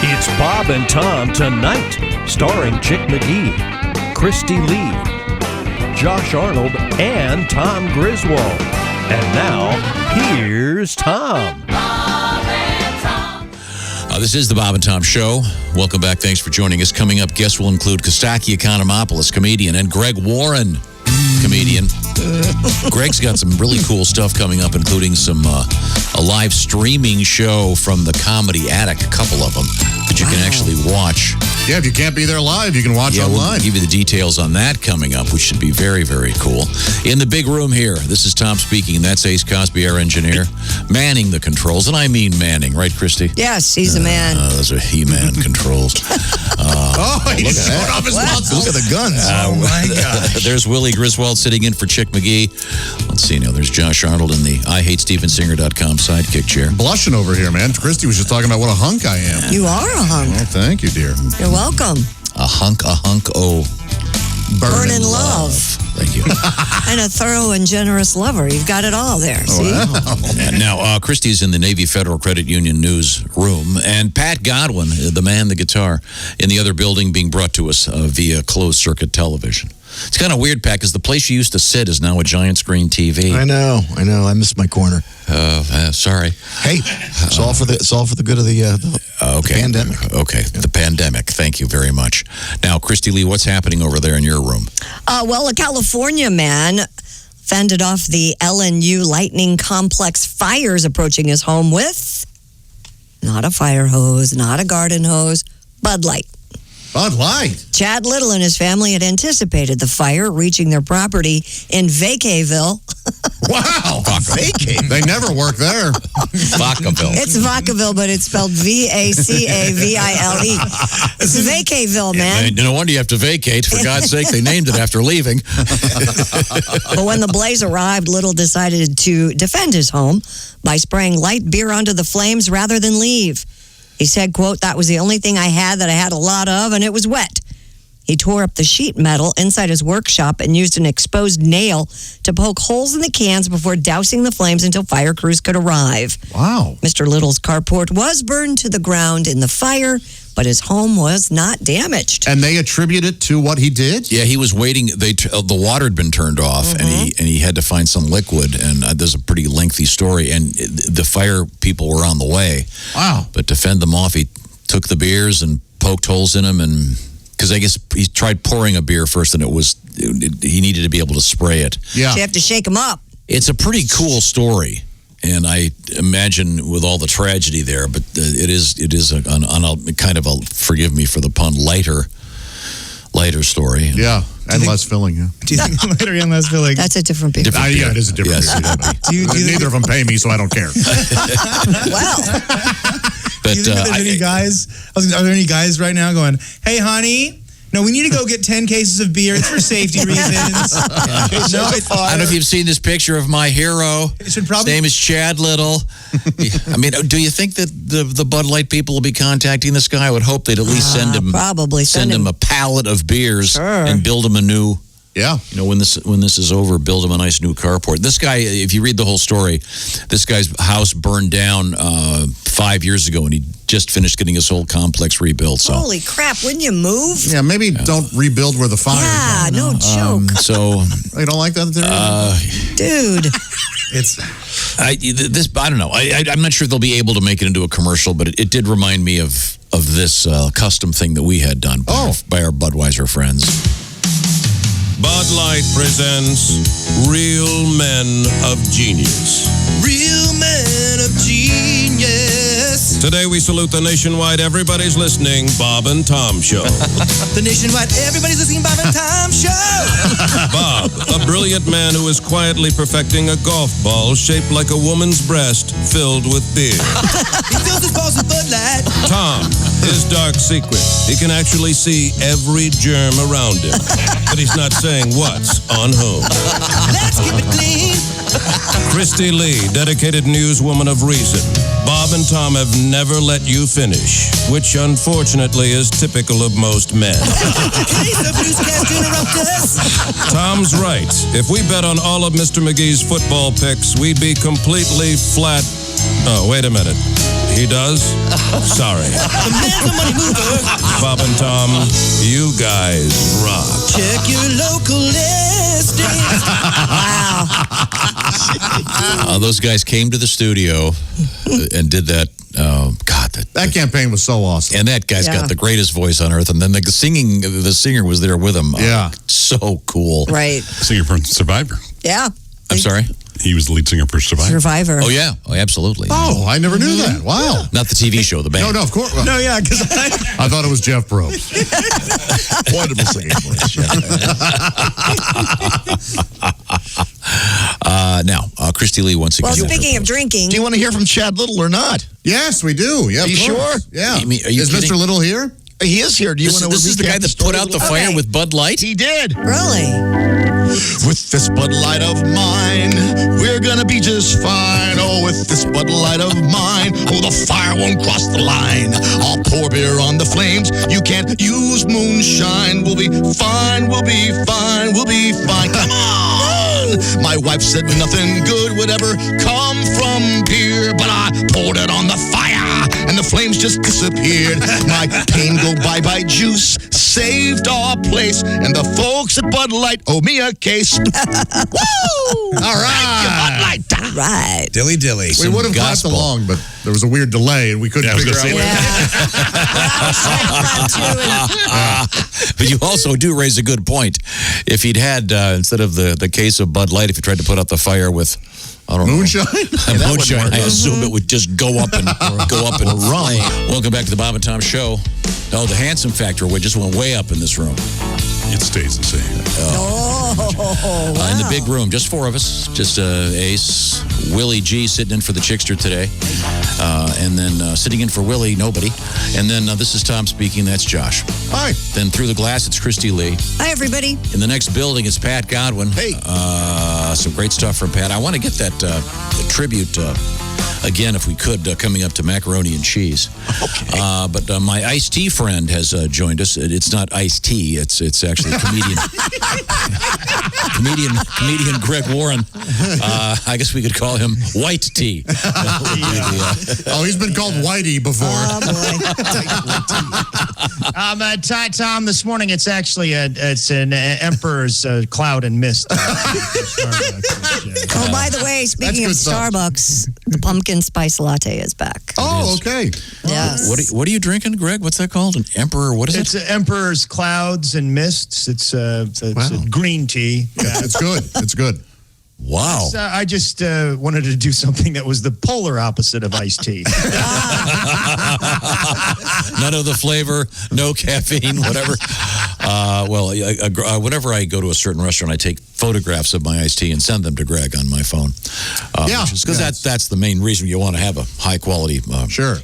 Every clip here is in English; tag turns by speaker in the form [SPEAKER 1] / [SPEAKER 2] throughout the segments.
[SPEAKER 1] It's Bob and Tom Tonight, starring Chick McGee, Christy Lee, Josh Arnold, and Tom Griswold. And now, here's Tom.
[SPEAKER 2] This is the Bob and Tom Show. Welcome back. Thanks for joining us. Coming up, guests will include Kostaki Economopoulos, comedian, and Greg Warren, comedian. Greg's got some really cool stuff coming up, including a live streaming show from the Comedy Attic, a couple of them, that you can actually watch.
[SPEAKER 3] Yeah, if you can't be there live, you can watch online.
[SPEAKER 2] We'll give you the details on that coming up, which should be very, very cool. In the big room here, this is Tom speaking, and that's Ace Cosby, our engineer, manning the controls. And I mean manning, right, Christy?
[SPEAKER 4] Yes, he's a man.
[SPEAKER 2] Those are He-Man controls.
[SPEAKER 3] He's showing off his muscles.
[SPEAKER 5] Look at the guns.
[SPEAKER 3] Oh, my gosh.
[SPEAKER 2] There's Willie Griswold sitting in for Chick McGee. Let's see now. There's Josh Arnold in the IHateStevensinger.com sidekick chair.
[SPEAKER 3] Blushing over here, man. Christy was just talking about what a hunk I am.
[SPEAKER 4] You are a hunk.
[SPEAKER 3] Well, thank you, dear.
[SPEAKER 4] You're welcome.
[SPEAKER 2] A hunk, oh.
[SPEAKER 4] Burn in love.
[SPEAKER 2] Thank you.
[SPEAKER 4] And a thorough and generous lover. You've got it all there, see?
[SPEAKER 3] Wow.
[SPEAKER 2] And now, Christy's in the Navy Federal Credit Union newsroom, and Pat Godwin, the man, the guitar, in the other building being brought to us via closed-circuit television. It's kind of weird, Pat, because the place you used to sit is now a giant screen TV.
[SPEAKER 5] I know. I missed my corner.
[SPEAKER 2] Sorry.
[SPEAKER 5] Hey, it's all for the good of the pandemic.
[SPEAKER 2] Okay, the pandemic. Thank you very much. Now, Christy Lee, what's happening over there in your room?
[SPEAKER 4] Well, a California man fended off the LNU Lightning Complex fires approaching his home with not a fire hose, not a garden hose, Bud Light.
[SPEAKER 3] Bud Light.
[SPEAKER 4] Chad Little and his family had anticipated the fire reaching their property in Vacaville.
[SPEAKER 3] Wow. Vacaville. They never work there.
[SPEAKER 2] Vacaville.
[SPEAKER 4] It's Vacaville, but it's spelled Vacaville. It's Vacaville, man.
[SPEAKER 2] No wonder you have to vacate. For God's sake, they named it after leaving.
[SPEAKER 4] But when the blaze arrived, Little decided to defend his home by spraying light beer onto the flames rather than leave. He said, quote, "That was the only thing I had that I had a lot of, and it was wet." He tore up the sheet metal inside his workshop and used an exposed nail to poke holes in the cans before dousing the flames until fire crews could arrive.
[SPEAKER 3] Wow.
[SPEAKER 4] Mr. Little's carport was burned to the ground in the fire, but his home was not damaged.
[SPEAKER 3] And they attribute it to what he did?
[SPEAKER 2] Yeah, he was waiting. The water had been turned off, and he had to find some liquid. And there's a pretty lengthy story. And the fire people were on the way.
[SPEAKER 3] Wow.
[SPEAKER 2] But to fend them off, he took the beers and poked holes in them, and because I guess he tried pouring a beer first, and he needed to be able to spray it.
[SPEAKER 3] Yeah.
[SPEAKER 4] So you have to shake him up.
[SPEAKER 2] It's a pretty cool story. And I imagine with all the tragedy there, but it is a kind of a, forgive me for the pun, lighter story.
[SPEAKER 3] Yeah, and less filling, yeah.
[SPEAKER 5] Do you think lighter and less filling?
[SPEAKER 4] That's a different beer.
[SPEAKER 3] Yeah, it is a different beer. Neither of them pay me, so I don't care.
[SPEAKER 4] Well,
[SPEAKER 2] But,
[SPEAKER 6] do you think there's any guys? Are there any guys right now going, "Hey, honey, no, we need to go get 10 cases of beer. It's for safety reasons."
[SPEAKER 2] I don't know if you've seen this picture of my hero. His name is Chad Little. I mean, do you think that the Bud Light people will be contacting this guy? I would hope they'd at least send him a pallet of beers and build him a new.
[SPEAKER 3] Yeah.
[SPEAKER 2] You know, when this is over, build him a nice new carport. This guy, if you read the whole story, this guy's house burned down 5 years ago, and he just finished getting his whole complex rebuilt. So.
[SPEAKER 4] holy crap, wouldn't you move?
[SPEAKER 3] Yeah, maybe don't rebuild where the fire
[SPEAKER 4] Yeah,
[SPEAKER 3] is.
[SPEAKER 4] no joke.
[SPEAKER 2] So
[SPEAKER 3] You don't like that theory?
[SPEAKER 4] Dude.
[SPEAKER 2] I don't know. I'm not sure if they'll be able to make it into a commercial, but it did remind me of this custom thing that we had done by our Budweiser friends.
[SPEAKER 7] Bud Light presents Real Men of Genius.
[SPEAKER 8] Real Men of Genius.
[SPEAKER 7] Today we salute the nationwide Everybody's Listening Bob and Tom Show.
[SPEAKER 8] The nationwide Everybody's Listening Bob and Tom Show.
[SPEAKER 7] Bob, a brilliant man who is quietly perfecting a golf ball shaped like a woman's breast filled with beer.
[SPEAKER 8] He fills his balls with Bud Light.
[SPEAKER 7] Tom, his dark secret, he can actually see every germ around him, but he's not saying what's on whom.
[SPEAKER 8] Let's keep it clean.
[SPEAKER 7] Christy Lee, dedicated newswoman of reason. Bob and Tom have never let you finish, which unfortunately is typical of most men. Tom's right. If we bet on all of Mr. McGee's football picks, we'd be completely flat Oh, wait a minute. He does? Sorry.
[SPEAKER 8] The man's a money mover.
[SPEAKER 7] Bob and Tom, you guys rock.
[SPEAKER 8] Check your local listings.
[SPEAKER 4] Wow.
[SPEAKER 2] Those guys came to the studio and did that. God,
[SPEAKER 3] That campaign was so awesome.
[SPEAKER 2] and that guy's
[SPEAKER 4] Yeah.
[SPEAKER 2] got the greatest voice on earth. And then the singer was there with him.
[SPEAKER 3] Yeah.
[SPEAKER 2] So cool.
[SPEAKER 4] Right.
[SPEAKER 9] Singer for Survivor.
[SPEAKER 4] Yeah.
[SPEAKER 2] I'm sorry?
[SPEAKER 9] He was the lead singer for Survivor.
[SPEAKER 4] Survivor.
[SPEAKER 2] Oh, yeah. Oh, absolutely.
[SPEAKER 3] Oh, I never knew that. Wow.
[SPEAKER 2] Not the TV show, the band.
[SPEAKER 3] No, of course.
[SPEAKER 6] No, yeah, because
[SPEAKER 3] I thought it was Jeff Probst.
[SPEAKER 5] Wonderful singing voice.
[SPEAKER 2] Now, Christy Lee once again.
[SPEAKER 4] Well, speaking of drinking,
[SPEAKER 5] Do you want to hear from Chad Little or not?
[SPEAKER 3] Yes, we do. Yeah,
[SPEAKER 5] Are you
[SPEAKER 3] of course.
[SPEAKER 5] sure?
[SPEAKER 3] Yeah.
[SPEAKER 2] You mean- are you
[SPEAKER 3] Is
[SPEAKER 2] kidding?
[SPEAKER 3] Mr. Little here?
[SPEAKER 5] He is here. Do you want to
[SPEAKER 2] This is the guy that put out the fire
[SPEAKER 4] Okay.
[SPEAKER 2] with Bud Light?
[SPEAKER 5] He did.
[SPEAKER 4] really?
[SPEAKER 5] With this Bud Light of mine, we're gonna be just fine. Oh, with this Bud Light of mine, oh, the fire won't cross the line. I'll pour beer on the flames. You can't use moonshine. We'll be fine. We'll be fine. We'll be fine. Come on! My wife said nothing good would ever come from beer, but I poured it on the fire, and the flames just disappeared. My pain go bye-bye juice saved our place, and the folks at Bud Light owe me a case. Woo!
[SPEAKER 3] All right.
[SPEAKER 5] Thank you, Bud Light.
[SPEAKER 4] Right.
[SPEAKER 6] dilly dilly.
[SPEAKER 3] We would have clapped
[SPEAKER 2] gospel.
[SPEAKER 3] along, but there was a weird delay, and we couldn't
[SPEAKER 9] Yeah, I was
[SPEAKER 3] figure out
[SPEAKER 9] gonna
[SPEAKER 3] where.
[SPEAKER 2] But you also do raise a good point. If he'd had, instead of the case of Bud Light, if he tried to put out the fire with, I don't
[SPEAKER 3] Moonshine?
[SPEAKER 2] know. Moonshine. I assume it would just go up and run. Welcome back to the Bob and Tom Show. Oh, the handsome factor just went way up in this room.
[SPEAKER 9] It stays the same.
[SPEAKER 2] In the big room, just four of us. Just Ace, Willie G sitting in for the Chickster today. And then sitting in for Willie, nobody. And then this is Tom speaking. That's Josh.
[SPEAKER 3] Hi.
[SPEAKER 2] Then through the glass, it's Christy Lee.
[SPEAKER 4] Hi, everybody.
[SPEAKER 2] In the next building, it's Pat Godwin.
[SPEAKER 5] Hey.
[SPEAKER 2] Some great stuff from Pat. I want to get that tribute again, if we could, coming up to macaroni and cheese.
[SPEAKER 5] Okay.
[SPEAKER 2] But my iced tea friend has joined us. It's not iced tea. It's actually comedian. comedian Greg Warren. I guess we could call him White Tea.
[SPEAKER 3] Oh, he's been called Whitey before.
[SPEAKER 4] Oh, boy.
[SPEAKER 10] Tom, this morning it's actually it's an Emperor's Cloud and Mist.
[SPEAKER 4] Oh, by the way, speaking of
[SPEAKER 3] good stuff.
[SPEAKER 4] Starbucks, the pumpkin spice latte is back.
[SPEAKER 3] Oh, okay.
[SPEAKER 4] Yes.
[SPEAKER 2] What are you drinking, Greg? What's that called? An Emperor? What is
[SPEAKER 10] It's
[SPEAKER 2] it?
[SPEAKER 10] Emperor's Clouds and Mists. It's a green tea.
[SPEAKER 3] It's good. It's good.
[SPEAKER 2] Wow.
[SPEAKER 10] I just wanted to do something that was the polar opposite of iced tea.
[SPEAKER 2] None of the flavor, no caffeine, whatever. Whenever I go to a certain restaurant, I take photographs of my iced tea and send them to Greg on my phone. Because that's the main reason you want to have a high quality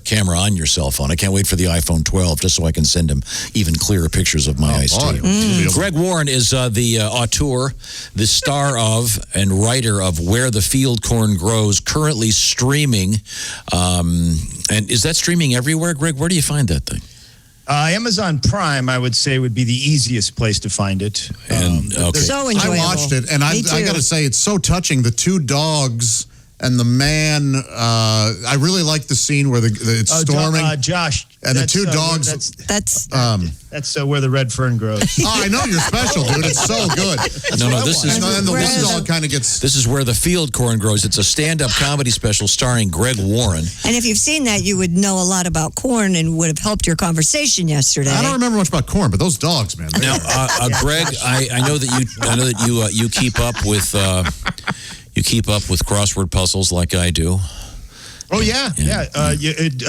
[SPEAKER 2] camera on your cell phone. I can't wait for the iPhone 12 just so I can send him even clearer pictures of my iced tea. Greg Warren is the auteur, the star of, and writer of Where the Field Corn Grows, currently streaming. And is that streaming everywhere, Greg? Where do you find that thing?
[SPEAKER 10] Amazon Prime, I would say, would be the easiest place to find it.
[SPEAKER 2] And, okay.
[SPEAKER 4] So enjoyable.
[SPEAKER 3] I watched it, and I got to say, it's so touching. The two dogs and the man. I really like the scene where it's storming.
[SPEAKER 10] Josh.
[SPEAKER 3] And the two dogs.
[SPEAKER 4] That's
[SPEAKER 10] That's where the red fern grows.
[SPEAKER 3] Oh, I know you're special, dude. It's so good.
[SPEAKER 2] No, this is.
[SPEAKER 3] And then the one dog kind of gets.
[SPEAKER 2] This is Where the Field Corn Grows. It's a stand-up comedy special starring Greg Warren.
[SPEAKER 4] And if you've seen that, you would know a lot about corn and would have helped your conversation yesterday.
[SPEAKER 3] I don't remember much about corn, but those dogs, man.
[SPEAKER 2] Now, Greg, I know that you keep up with crossword puzzles like I do.
[SPEAKER 10] Oh yeah.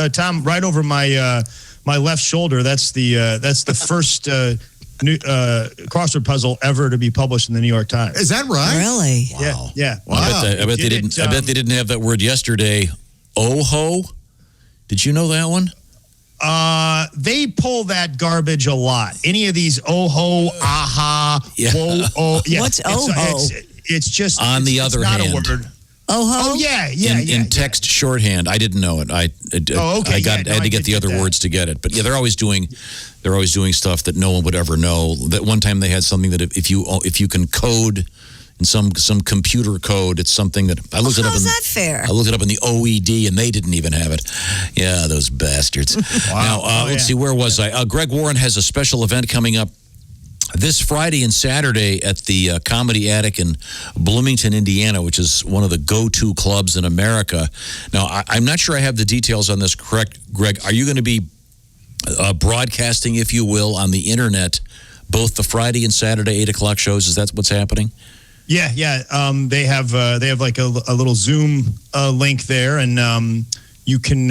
[SPEAKER 10] Tom, right over my my left shoulder. That's the first new crossword puzzle ever to be published in the New York Times.
[SPEAKER 3] Is that right?
[SPEAKER 4] Really?
[SPEAKER 2] Wow.
[SPEAKER 10] Yeah.
[SPEAKER 3] Wow.
[SPEAKER 2] I bet they didn't. I bet they didn't have that word yesterday. Oho. Did you know that one?
[SPEAKER 10] They pull that garbage a lot. Any of these oho, aha,
[SPEAKER 2] Yeah.
[SPEAKER 10] whoa, oh, yeah.
[SPEAKER 4] What's oho?
[SPEAKER 10] It's just
[SPEAKER 2] On the other
[SPEAKER 10] not
[SPEAKER 2] hand.
[SPEAKER 10] a word.
[SPEAKER 4] Oh,
[SPEAKER 10] Oh yeah.
[SPEAKER 2] In text shorthand, I didn't know it. I had to get the other words to get it. But yeah, they're always doing stuff that no one would ever know. That one time they had something that if you can code in some computer code. It's something that I looked it up.
[SPEAKER 4] How's that fair?
[SPEAKER 2] I looked it up in the OED, and they didn't even have it. Yeah, those bastards. Now, let's see, where was I? Greg Warren has a special event coming up this Friday and Saturday at the Comedy Attic in Bloomington, Indiana, which is one of the go-to clubs in America. Now, I'm not sure I have the details on this correct, Greg. Are you going to be broadcasting, if you will, on the internet, both the Friday and Saturday 8 o'clock shows? Is that what's happening?
[SPEAKER 10] Yeah. They have like a little Zoom link there, and you can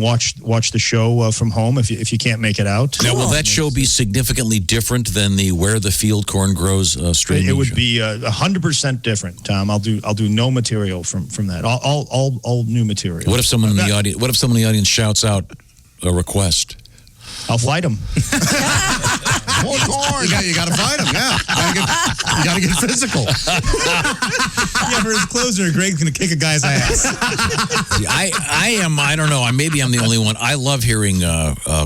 [SPEAKER 10] watch the show from home if you can't make it out.
[SPEAKER 2] Now, will that show be significantly different than the Where the Field Corn Grows streaming?
[SPEAKER 10] It would
[SPEAKER 2] show?
[SPEAKER 10] be 100% different, Tom. I'll do no material from that. All new material.
[SPEAKER 2] What if someone in the audience? What if someone in the audience shouts out a request?
[SPEAKER 10] I'll fight him.
[SPEAKER 3] More corn. You got to fight him. Yeah, you got to get physical.
[SPEAKER 6] Yeah, for his closer, Greg's going to kick a guy's ass.
[SPEAKER 2] I am. I don't know. Maybe I'm the only one. I love hearing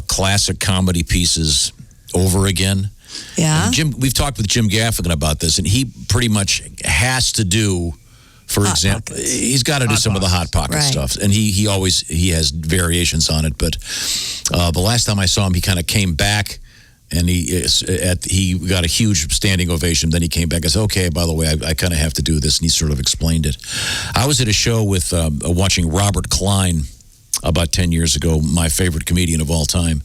[SPEAKER 2] classic comedy pieces over again.
[SPEAKER 4] Yeah.
[SPEAKER 2] And we've talked with Jim Gaffigan about this, and he pretty much has to do. For example, he's got to do some of the Hot Pocket stuff, and he has variations on it. But the last time I saw him, he kind of came back, and he got a huge standing ovation. Then he came back and said, "Okay, by the way, I kind of have to do this," and he sort of explained it. I was at a show with watching Robert Klein about 10 years ago, my favorite comedian of all time,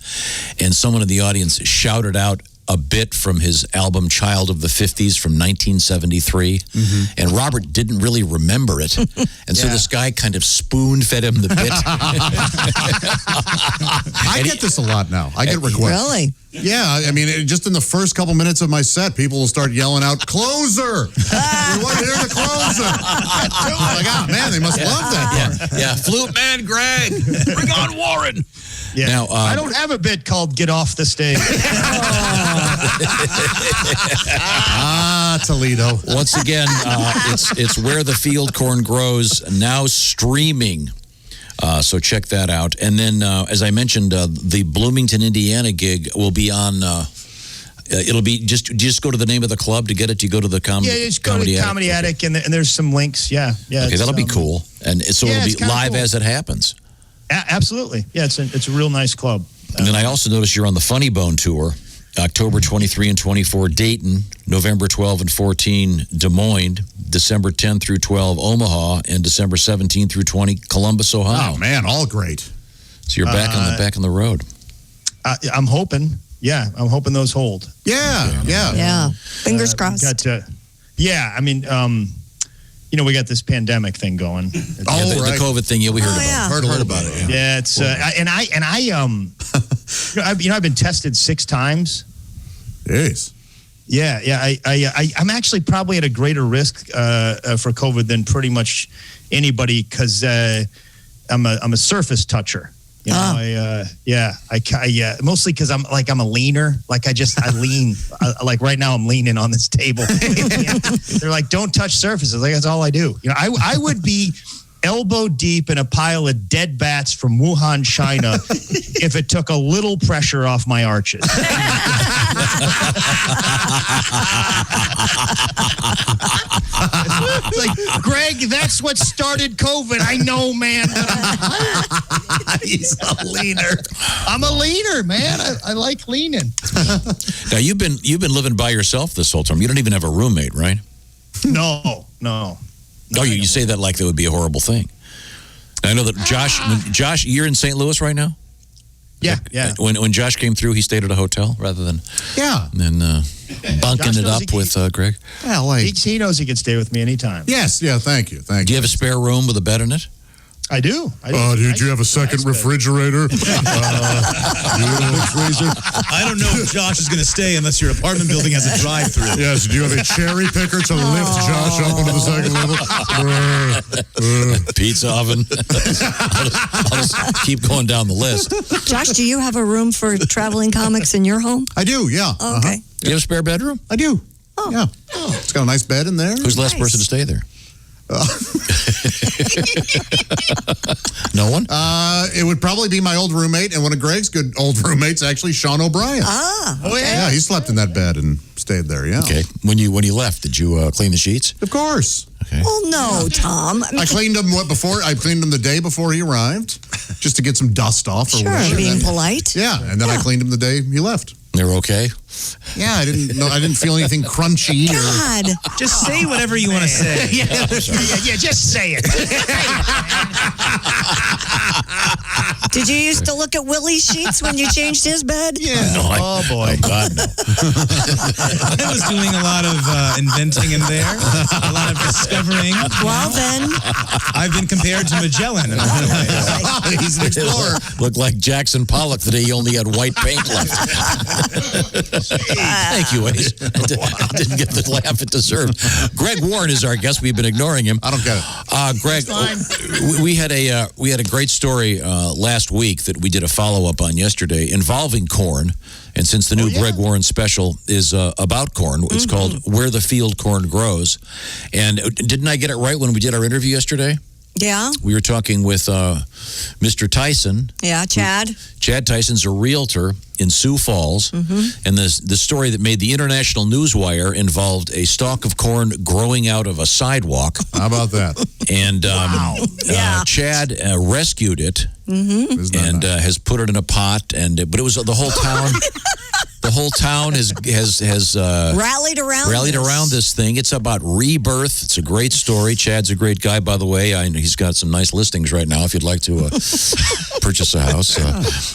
[SPEAKER 2] and someone in the audience shouted out a bit from his album Child of the 50s from 1973. And Robert didn't really remember it. And so this guy kind of spoon-fed him the bit.
[SPEAKER 3] I get this a lot now. I get requests.
[SPEAKER 4] Really?
[SPEAKER 3] Yeah, I mean, just in the first couple minutes of my set, people will start yelling out, "Closer!" We want to hear the closer. I'm like, oh, man, they must love that part.
[SPEAKER 2] Yeah, Flute Man Greg, bring on Warren.
[SPEAKER 10] Yeah.
[SPEAKER 2] Now,
[SPEAKER 10] I don't have a bit called "Get Off the Stage."
[SPEAKER 3] Toledo.
[SPEAKER 2] Once again, it's Where the Field Corn Grows, now streaming. So check that out. And then, as I mentioned, the Bloomington, Indiana gig will be on. It'll be just go to the name of the club to get it. You go to the comedy.
[SPEAKER 10] Yeah, just go to the Comedy Attic, and there's some links. Yeah.
[SPEAKER 2] Okay, that'll be cool. And so it'll be live
[SPEAKER 10] cool.
[SPEAKER 2] as it happens.
[SPEAKER 10] Absolutely. Yeah, it's a real nice club.
[SPEAKER 2] And then I also noticed you're on the Funny Bone tour. October 23 and 24, Dayton. November 12 and 14, Des Moines. December 10 through 12, Omaha. And December 17 through 20, Columbus, Ohio.
[SPEAKER 3] Oh, man, all great.
[SPEAKER 2] So you're back on the road.
[SPEAKER 10] I'm hoping. Yeah, I'm hoping those hold.
[SPEAKER 4] Yeah. Fingers crossed.
[SPEAKER 10] I mean, we got this pandemic thing going.
[SPEAKER 2] The COVID thing. Yeah, we heard about it.
[SPEAKER 3] Heard a little about it.
[SPEAKER 10] Yeah, it's I've been tested 6 times.
[SPEAKER 3] Jeez.
[SPEAKER 10] Yeah. I'm actually probably at a greater risk for COVID than pretty much anybody because I'm a surface toucher. You know, mostly because I'm a leaner. Like I lean. Like right now, I'm leaning on this table. They're like, "Don't touch surfaces." Like that's all I do. You know, I would be elbow deep in a pile of dead bats from Wuhan, China, if it took a little pressure off my arches. Like, Greg, that's what started COVID. I know, man. He's a leaner. I'm a leaner, man. I like leaning.
[SPEAKER 2] Now you've been living by yourself this whole time. You don't even have a roommate, right?
[SPEAKER 10] No.
[SPEAKER 2] Oh, you say that like that would be a horrible thing. I know that Josh, you're in St. Louis right now?
[SPEAKER 10] Yeah.
[SPEAKER 2] When Josh came through, he stayed at a hotel rather than bunking it up with Greg.
[SPEAKER 3] Yeah,
[SPEAKER 10] he knows he can stay with me anytime.
[SPEAKER 3] Yes, yeah, thank you.
[SPEAKER 2] Do you have a spare room with a bed in it?
[SPEAKER 10] I do.
[SPEAKER 3] Did you have a second refrigerator?
[SPEAKER 6] I don't know if Josh is going to stay unless your apartment building has a drive-through.
[SPEAKER 3] Yes, do you have a cherry picker to lift Josh up onto the second level?
[SPEAKER 2] Pizza oven. I'll just keep going down the list.
[SPEAKER 4] Josh, do you have a room for traveling comics in your home?
[SPEAKER 3] I do, yeah.
[SPEAKER 4] Oh, okay.
[SPEAKER 2] Do you have a spare bedroom?
[SPEAKER 3] I do.
[SPEAKER 4] Oh.
[SPEAKER 3] Yeah. It's got a nice bed in there.
[SPEAKER 2] Who's the last person to stay there? No one?
[SPEAKER 3] It would probably be my old roommate, and one of Greg's good old roommates, actually, Sean O'Brien.
[SPEAKER 4] Oh, okay.
[SPEAKER 3] Yeah, he slept in that bed and stayed there, yeah.
[SPEAKER 2] Okay. When you left, did you clean the sheets?
[SPEAKER 3] Of course.
[SPEAKER 2] Okay.
[SPEAKER 4] Well, no, Tom.
[SPEAKER 3] I cleaned him I cleaned him the day before he arrived, just to get some dust off. Or
[SPEAKER 4] Sure,
[SPEAKER 3] whatever.
[SPEAKER 4] being polite.
[SPEAKER 3] Yeah, and then I cleaned him the day he left.
[SPEAKER 2] They're okay?
[SPEAKER 3] Yeah, I didn't feel anything crunchy.
[SPEAKER 4] God.
[SPEAKER 6] Just say whatever you want to say.
[SPEAKER 10] Yeah, just say it.
[SPEAKER 4] Did you used to look at Willie's sheets when you changed his bed?
[SPEAKER 3] Yeah.
[SPEAKER 2] No,
[SPEAKER 10] Oh, boy.
[SPEAKER 2] Oh, God, no.
[SPEAKER 6] I was doing a lot of inventing in there, a lot of discovering.
[SPEAKER 4] Well, then.
[SPEAKER 6] I've been compared to Magellan in a lot of ways.
[SPEAKER 3] He's an explorer.
[SPEAKER 2] Looked like Jackson Pollock the day he only had white paint left. Thank you, Ace. I didn't get the laugh it deserved. Greg Warren is our guest. We've been ignoring him.
[SPEAKER 3] I don't get it.
[SPEAKER 2] Greg, we had a great story last week that we did a follow-up on yesterday involving corn. And since the new Greg Warren special is about corn, it's called Where the Field Corn Grows. And didn't I get it right when we did our interview yesterday?
[SPEAKER 4] Yeah.
[SPEAKER 2] We were talking with Mr. Tyson.
[SPEAKER 4] Yeah, Chad.
[SPEAKER 2] Chad Tyson's a realtor in Sioux Falls. And the story that made the International Newswire involved a stalk of corn growing out of a sidewalk.
[SPEAKER 3] How about that?
[SPEAKER 2] And Chad rescued it and has put it in a pot. But it was the whole town. The whole town has
[SPEAKER 4] rallied around
[SPEAKER 2] this thing. It's about rebirth. It's a great story. Chad's a great guy, by the way. He's got some nice listings right now if you'd like to purchase a house.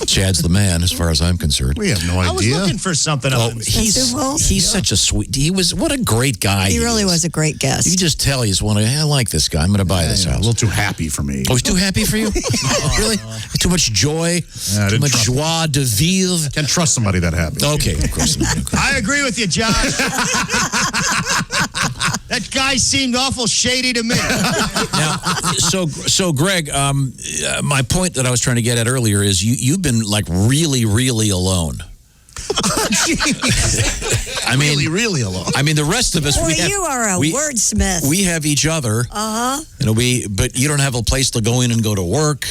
[SPEAKER 2] Chad's the man as far as I'm concerned.
[SPEAKER 3] We have no idea.
[SPEAKER 10] I was looking for something else.
[SPEAKER 2] He's such a sweet. What a great guy.
[SPEAKER 4] He really was a great guest.
[SPEAKER 2] You can just tell I like this guy. I'm going to buy this house.
[SPEAKER 3] A little too happy for me.
[SPEAKER 2] Oh, he's too happy for you? Really? Too much joy? Too much joie de vivre?
[SPEAKER 3] Can't trust somebody that happy.
[SPEAKER 2] Okay, of course not.
[SPEAKER 10] I agree with you, Josh. That guy seemed awful shady to me.
[SPEAKER 2] Now, so Greg, my point that I was trying to get at earlier is you've been like really, really alone. I mean,
[SPEAKER 3] really alone.
[SPEAKER 2] I mean, the rest of us.
[SPEAKER 4] Boy, you are a wordsmith.
[SPEAKER 2] We have each other. But you don't have a place to go in and go to work.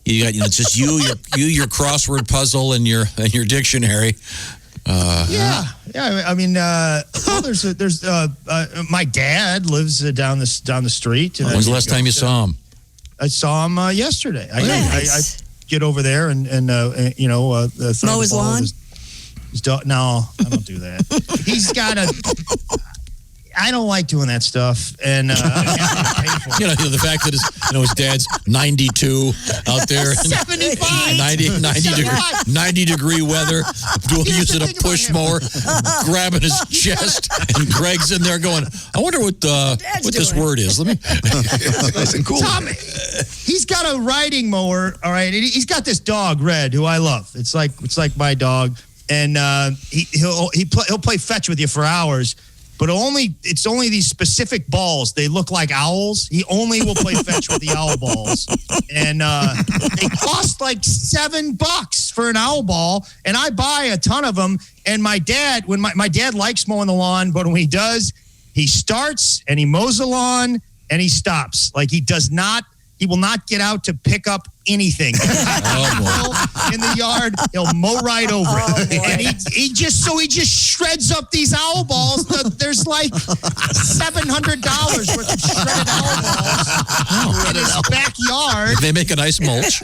[SPEAKER 2] You got, it's just your crossword puzzle and your dictionary.
[SPEAKER 10] Yeah. I mean, there's my dad lives down the street.
[SPEAKER 2] When's the last time you saw him?
[SPEAKER 10] I saw him yesterday. I get over there and
[SPEAKER 4] mow his lawn.
[SPEAKER 10] No, I don't do that. He's got I don't like doing that stuff, and the
[SPEAKER 2] fact that his dad's 92 out there,
[SPEAKER 10] 75,
[SPEAKER 2] 90 degree weather, using a push mower, grabbing his chest, and Greg's in there going, I wonder what this word is. Let me.
[SPEAKER 10] Nice and cool. Tom, he's got a riding mower. All right, he's got this dog, Red, who I love. It's like my dog, and he'll play fetch with you for hours. But it's only these specific balls. They look like owls. He only will play fetch with the owl balls. And they cost like $7 for an owl ball. And I buy a ton of them. And my dad, when my dad likes mowing the lawn, but when he does, he starts and he mows the lawn and he stops. Like he will not get out to pick up anything. In the yard, he'll mow right over it. And he just shreds up these owl balls. There's like $700 worth of shredded owl balls in his backyard.
[SPEAKER 2] They make a nice mulch.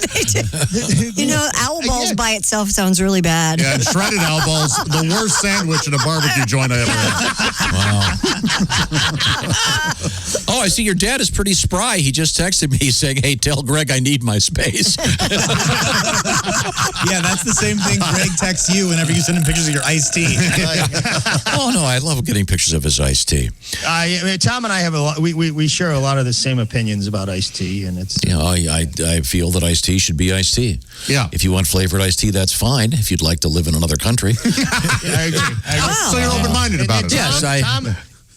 [SPEAKER 4] Owl balls by itself sounds really bad.
[SPEAKER 3] Yeah, and shredded owl balls, the worst sandwich at a barbecue joint I ever had.
[SPEAKER 2] Wow. Oh, I see your dad is pretty spry. He just texted me saying, hey, tell Greg I need my space.
[SPEAKER 6] Yeah, that's the same thing Greg texts you whenever you send him pictures of your iced tea.
[SPEAKER 2] Oh, no, I love getting pictures of his iced tea.
[SPEAKER 10] Tom and I have we share a lot of the same opinions about iced tea, and it's...
[SPEAKER 2] I feel that iced tea should be iced tea.
[SPEAKER 3] Yeah.
[SPEAKER 2] If you want flavored iced tea, that's fine. If you'd like to live in another country.
[SPEAKER 10] I agree.
[SPEAKER 3] So you're open-minded about it.
[SPEAKER 2] Yes,
[SPEAKER 10] Tom,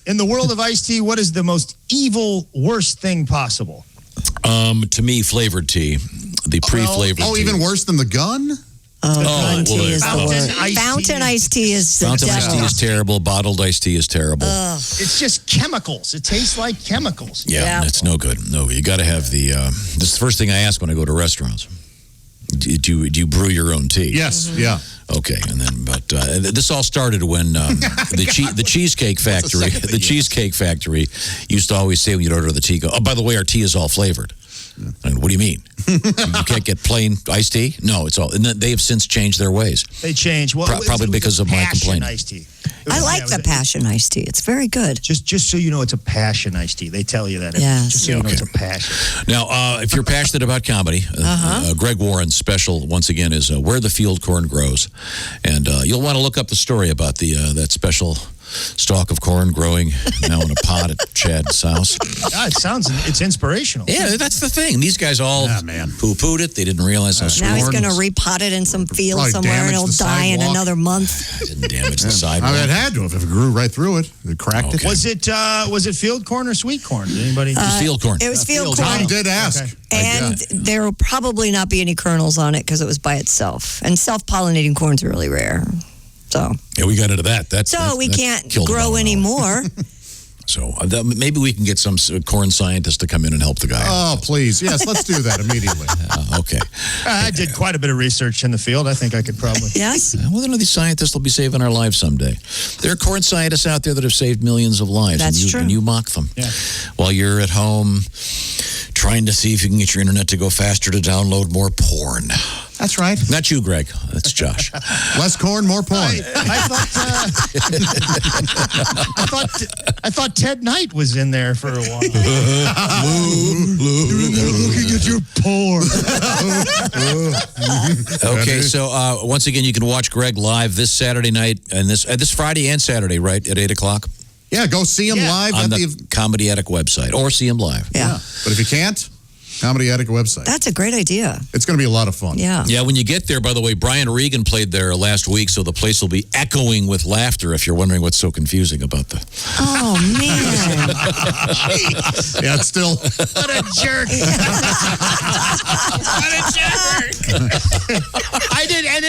[SPEAKER 10] in the world of iced tea, what is the most evil, worst thing possible?
[SPEAKER 2] To me, flavored tea. The pre-flavored tea.
[SPEAKER 3] Even worse than the gun?
[SPEAKER 4] Fountain tea
[SPEAKER 2] well,
[SPEAKER 4] is the
[SPEAKER 10] Fountain
[SPEAKER 4] word.
[SPEAKER 10] iced tea.
[SPEAKER 4] Fountain iced tea is the
[SPEAKER 2] Fountain iced tea
[SPEAKER 4] devil.
[SPEAKER 2] is terrible. Bottled iced tea is terrible.
[SPEAKER 10] It's just chemicals. It tastes like chemicals.
[SPEAKER 2] Yeah, it's no good. No, you got to have the. This is the first thing I ask when I go to restaurants. Do you brew your own tea?
[SPEAKER 3] Yes, yeah.
[SPEAKER 2] Okay, and then this all started when the Cheesecake Factory used to always say when you'd order the tea, go, oh, by the way, our tea is all flavored. And what do you mean? You can't get plain iced tea? No, it's all. And they have since changed their ways.
[SPEAKER 10] They changed. Well,
[SPEAKER 2] Probably because of my complaining.
[SPEAKER 10] Iced tea.
[SPEAKER 4] I like the passion iced tea. It's very good.
[SPEAKER 10] Just so you know, it's a passion iced tea. They tell you that.
[SPEAKER 4] Yes.
[SPEAKER 10] Just so you know, it's a passion.
[SPEAKER 2] Now, if you're passionate about comedy, Greg Warren's special, once again, is Where the Field Corn Grows. And you'll want to look up the story about that special stalk of corn growing now in a pot at Chad's house.
[SPEAKER 10] It's inspirational.
[SPEAKER 2] Yeah, that's the thing. These guys all poo-pooed it. They didn't realize how
[SPEAKER 4] Now he's
[SPEAKER 2] corn
[SPEAKER 4] going to
[SPEAKER 2] was.
[SPEAKER 4] repot it in some field
[SPEAKER 3] Probably
[SPEAKER 4] somewhere and it'll
[SPEAKER 3] damage the
[SPEAKER 4] die in
[SPEAKER 3] sidewalk.
[SPEAKER 4] another month.
[SPEAKER 2] Didn't damage the sidewalk.
[SPEAKER 3] I mean, it had to if it grew right through it. It cracked it.
[SPEAKER 10] Was it field corn or sweet corn? Did anybody?
[SPEAKER 2] It was field corn.
[SPEAKER 4] It was field corn.
[SPEAKER 3] Tom did ask.
[SPEAKER 10] Okay.
[SPEAKER 4] And there will probably not be any kernels on it because it was by itself. And self-pollinating corn's really rare. So
[SPEAKER 2] Yeah, we got into that.
[SPEAKER 4] we can't
[SPEAKER 2] killed about
[SPEAKER 4] grow
[SPEAKER 2] an hour.
[SPEAKER 4] anymore.
[SPEAKER 2] So maybe we can get some corn scientists to come in and help the guy.
[SPEAKER 3] Oh, please. Yes, let's do that immediately.
[SPEAKER 2] Okay.
[SPEAKER 10] I did quite a bit of research in the field. I think I could probably.
[SPEAKER 4] Yes.
[SPEAKER 2] Well, then these scientists will be saving our lives someday. There are corn scientists out there that have saved millions of lives.
[SPEAKER 4] That's true.
[SPEAKER 2] And you mock them.
[SPEAKER 10] Yeah.
[SPEAKER 2] While you're at home trying to see if you can get your internet to go faster to download more porn.
[SPEAKER 3] That's right.
[SPEAKER 2] Not you, Greg. That's Josh.
[SPEAKER 3] Less corn, more porn.
[SPEAKER 10] I thought Ted Knight was in there for a while.
[SPEAKER 3] Looking at your porn.
[SPEAKER 2] Okay, so once again, you can watch Greg live this Saturday night and this Friday and Saturday, right, at 8 o'clock?
[SPEAKER 3] Yeah, go see him live
[SPEAKER 2] on
[SPEAKER 3] at
[SPEAKER 2] the Comedy Attic website, or see him live.
[SPEAKER 4] Yeah.
[SPEAKER 3] But if you can't, Comedy Attic website.
[SPEAKER 4] That's a great idea.
[SPEAKER 3] It's going to be a lot of fun.
[SPEAKER 4] Yeah.
[SPEAKER 2] Yeah, when you get there, by the way, Brian Regan played there last week, so the place will be echoing with laughter if you're wondering what's so confusing about the...
[SPEAKER 4] Oh, man.
[SPEAKER 3] Yeah, it's still...
[SPEAKER 10] What a jerk! What a jerk! I did, and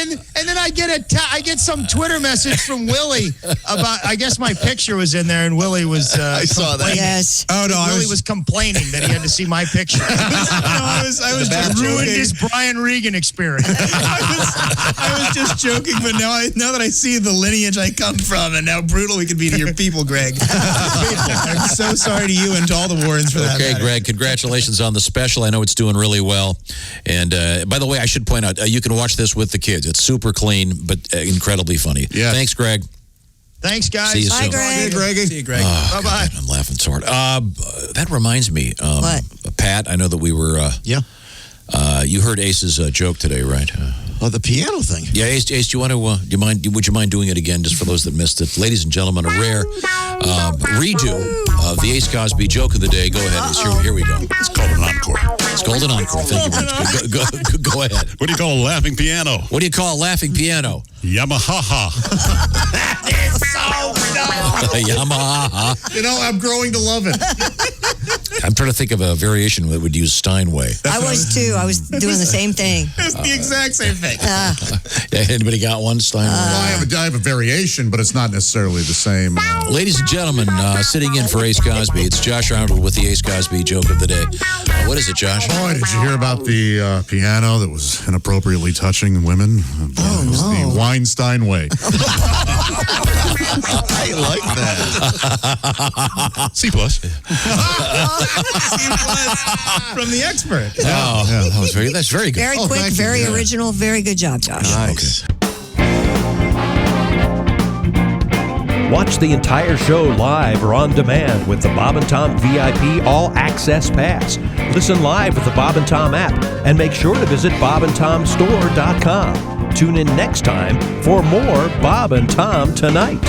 [SPEAKER 10] then I get some Twitter message from Willie about. I guess my picture was in there, and Willie was. I saw that.
[SPEAKER 4] Yes.
[SPEAKER 6] Oh no,
[SPEAKER 10] Willie was complaining that he had to see my picture.
[SPEAKER 6] I was just
[SPEAKER 10] ruined
[SPEAKER 6] joking.
[SPEAKER 10] his Brian Regan experience.
[SPEAKER 6] I was just joking, but now that I see the lineage I come from and how brutal we can be to your people, Greg. I'm so sorry to you and to all the Warrens for that.
[SPEAKER 2] Okay,
[SPEAKER 6] matter.
[SPEAKER 2] Greg, congratulations on the special. I know it's doing really well. And by the way, I should point out, you can watch this with the kids. It's super clean, but incredibly funny.
[SPEAKER 3] Yes.
[SPEAKER 2] Thanks, Greg.
[SPEAKER 10] Thanks, guys.
[SPEAKER 2] See you
[SPEAKER 4] Bye,
[SPEAKER 2] soon.
[SPEAKER 4] Greg.
[SPEAKER 3] Greggy.
[SPEAKER 6] See you, Greg.
[SPEAKER 10] Bye bye.
[SPEAKER 2] I'm laughing so hard. That reminds me.
[SPEAKER 4] What?
[SPEAKER 2] Pat, I know that we were...
[SPEAKER 5] Yeah.
[SPEAKER 2] You heard Ace's joke today, right?
[SPEAKER 5] Oh, the piano thing.
[SPEAKER 2] Yeah, Ace, do you want to? Would you mind doing it again, just for those that missed it, ladies and gentlemen? A rare redo of the Ace Cosby joke of the day. Go ahead, Ace. Here we go.
[SPEAKER 9] It's called an encore.
[SPEAKER 2] It's called an encore. Thank you very much. Go ahead.
[SPEAKER 9] What do you call a laughing piano?
[SPEAKER 2] What do you call a laughing piano?
[SPEAKER 9] Yamaha.
[SPEAKER 2] A Yamaha.
[SPEAKER 3] You know, I'm growing to love it.
[SPEAKER 2] I'm trying to think of a variation that would use Steinway.
[SPEAKER 4] I was too. I was doing the same thing.
[SPEAKER 6] It's the exact same thing.
[SPEAKER 2] Anybody got one, Steinway?
[SPEAKER 3] Well, I have a variation, but it's not necessarily the same.
[SPEAKER 2] Ladies and gentlemen, sitting in for Ace Cosby, it's Josh Arnold with the Ace Cosby joke of the day. What is it, Josh?
[SPEAKER 3] Boy, did you hear about the piano that was inappropriately touching women? It was the Weinstein way.
[SPEAKER 5] I like that.
[SPEAKER 9] C+.
[SPEAKER 6] From the expert.
[SPEAKER 2] Oh, that's very good.
[SPEAKER 4] Very quick,
[SPEAKER 3] thank you.
[SPEAKER 4] very
[SPEAKER 3] Yeah.
[SPEAKER 4] original, very good job, Josh.
[SPEAKER 5] Nice.
[SPEAKER 1] Watch the entire show live or on demand with the Bob and Tom VIP All Access Pass. Listen live with the Bob and Tom app and make sure to visit bobandtomstore.com. Tune in next time for more Bob and Tom Tonight.